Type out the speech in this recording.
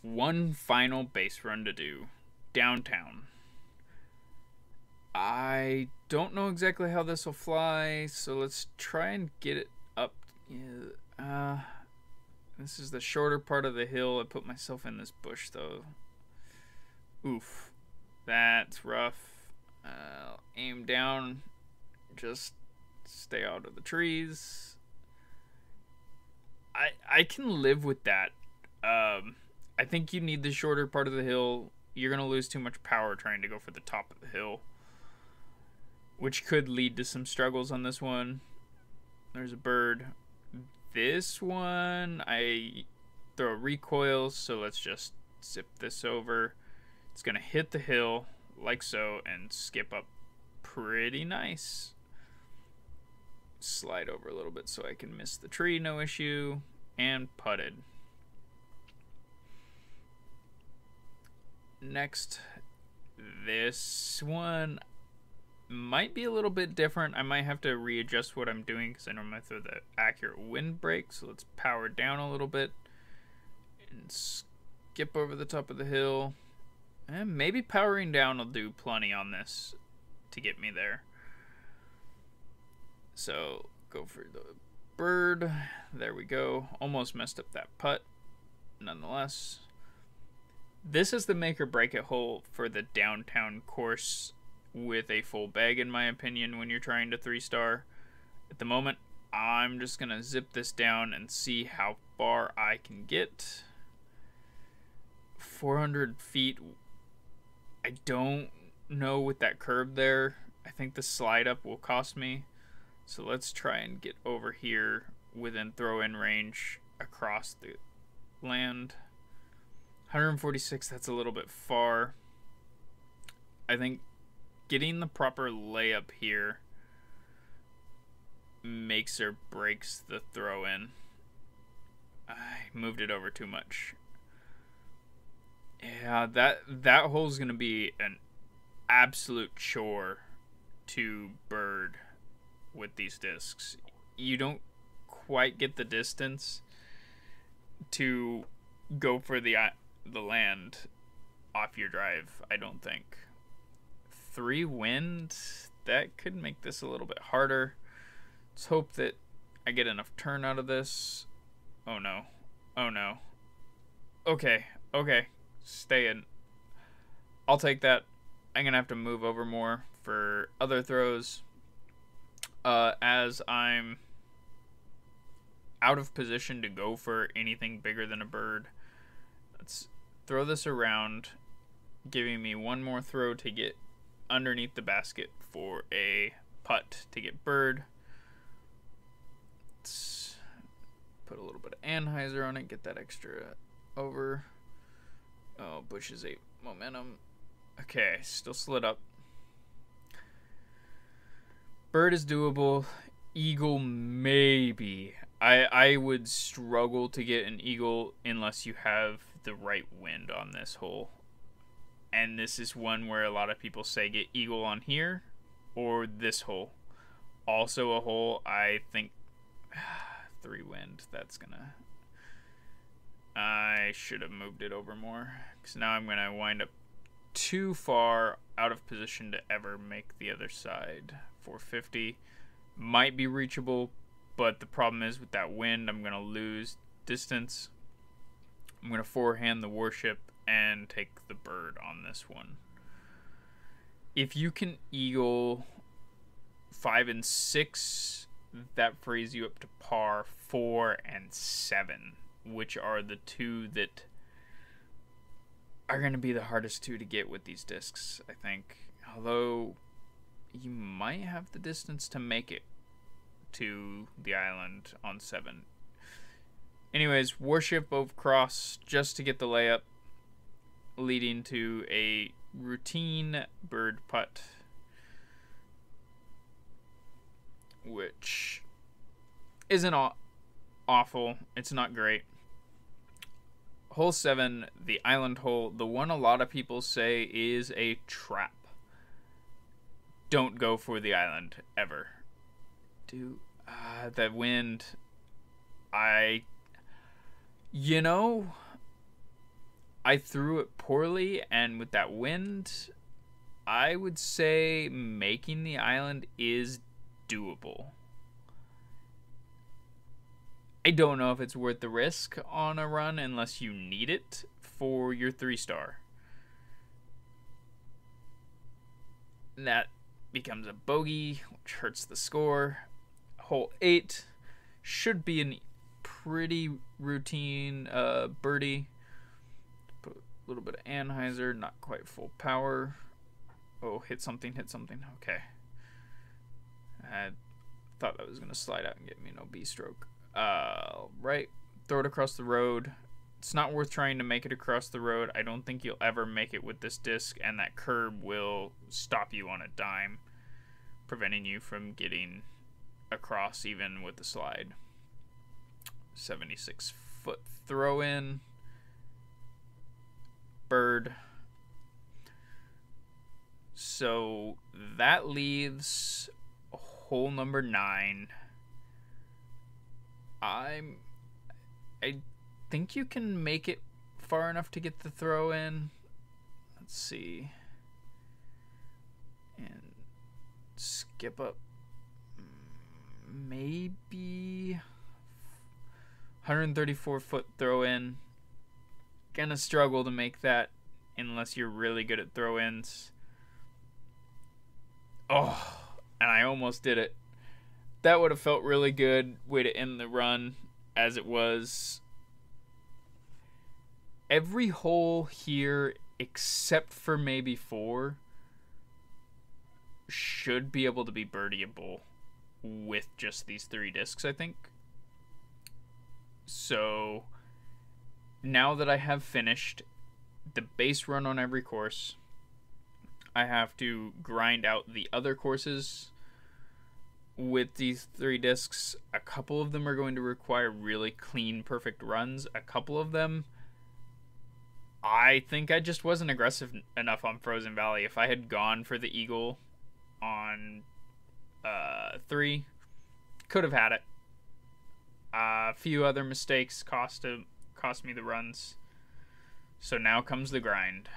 One final base run to do. Downtown. I don't know exactly how this will fly, so let's try and get it up. Yeah, this is the shorter part of the hill. I put myself in this bush, though. Oof. That's rough. Aim down. Just stay out of the trees. I can live with that. I think you need the shorter part of the hill. You're going to lose too much power trying to go for the top of the hill, which could lead to some struggles on this one. There's a bird. This one, I throw a recoil, so let's just zip this over. It's going to hit the hill like so and skip up pretty nice. Slide over a little bit so I can miss the tree, no issue, and putted. Next, this one might be a little bit different. I might have to readjust what I'm doing because I normally throw the accurate wind break. So let's power down a little bit and skip over the top of the hill. And maybe powering down will do plenty on this to get me there. So go for the bird. There we go. Almost messed up that putt. Nonetheless, this is the make or break it hole for the downtown course with a full bag, in my opinion, when you're trying to 3-star. At the moment, I'm just going to zip this down and see how far I can get. 400 feet. I don't know with that curve there. I think the slide up will cost me. So let's try and get over here within throw-in range across the land. 146, that's a little bit far. I think getting the proper layup here makes or breaks the throw-in. I moved it over too much. Yeah, that hole's going to be an absolute chore to bird with these discs. You don't quite get the distance to go for the land off your drive, I don't think. 3 wind, that could make this a little bit harder. Let's hope that I get enough turn out of this. Oh no. Oh no. Okay. Stay in. I'll take that. I'm gonna have to move over more for other throws. As I'm out of position to go for anything bigger than a bird. Let's throw this around, giving me one more throw to get underneath the basket for a putt to get bird. Let's put a little bit of anhyzer on it, get that extra over. Oh, bushes 8 momentum. Okay, still slid up. Bird is doable. Eagle, maybe. I would struggle to get an eagle unless you have the right wind on this hole. And this is one where a lot of people say get eagle on here or this hole. Also a hole, I think, 3 wind. That's gonna... I should have moved it over more, because now I'm gonna wind up too far out of position to ever make the other side. 450 might be reachable, but the problem is with that wind, I'm gonna lose distance. I'm gonna forehand the warship and take the bird on this one. If you can eagle 5 and 6, that frees you up to par 4 and 7, which are the 2 that are going to be the hardest 2 to get with these discs, I think. Although you might have the distance to make it to the island on 7. Anyways, warship over cross just to get the layup, leading to a routine bird putt, which isn't awful. It's not great. Hole 7, the island hole, the one a lot of people say is a trap. Don't go for the island ever. That wind, I threw it poorly, and with that wind, I would say making the island is doable. I don't know if it's worth the risk on a run unless you need it for your 3-star. That becomes a bogey, which hurts the score. Hole 8 should be a pretty routine birdie. Put a little bit of anhyzer, not quite full power. Oh, hit something. Okay. I thought that was going to slide out and get me an OB stroke. Right. Throw it across the road. It's not worth trying to make it across the road. I don't think you'll ever make it with this disc, and that curb will stop you on a dime, preventing you from getting across even with the slide. 76-foot throw in. Bird. So that leaves hole number 9. I think you can make it far enough to get the throw in. Let's see. And skip up. Maybe 134-foot throw in. Gonna struggle to make that unless you're really good at throw ins. Oh, and I almost did it. That would have felt really good. Way to end the run as it was. Every hole here, except for maybe 4, should be able to be birdieable with just these 3 discs, I think. So now that I have finished the base run on every course, I have to grind out the other courses with these 3 discs. A couple of them are going to require really clean, perfect runs. A couple of them, I think I just wasn't aggressive enough on Frozen Valley. If I had gone for the Eagle on 3, could have had it. A few other mistakes cost me the runs. So now comes the grind.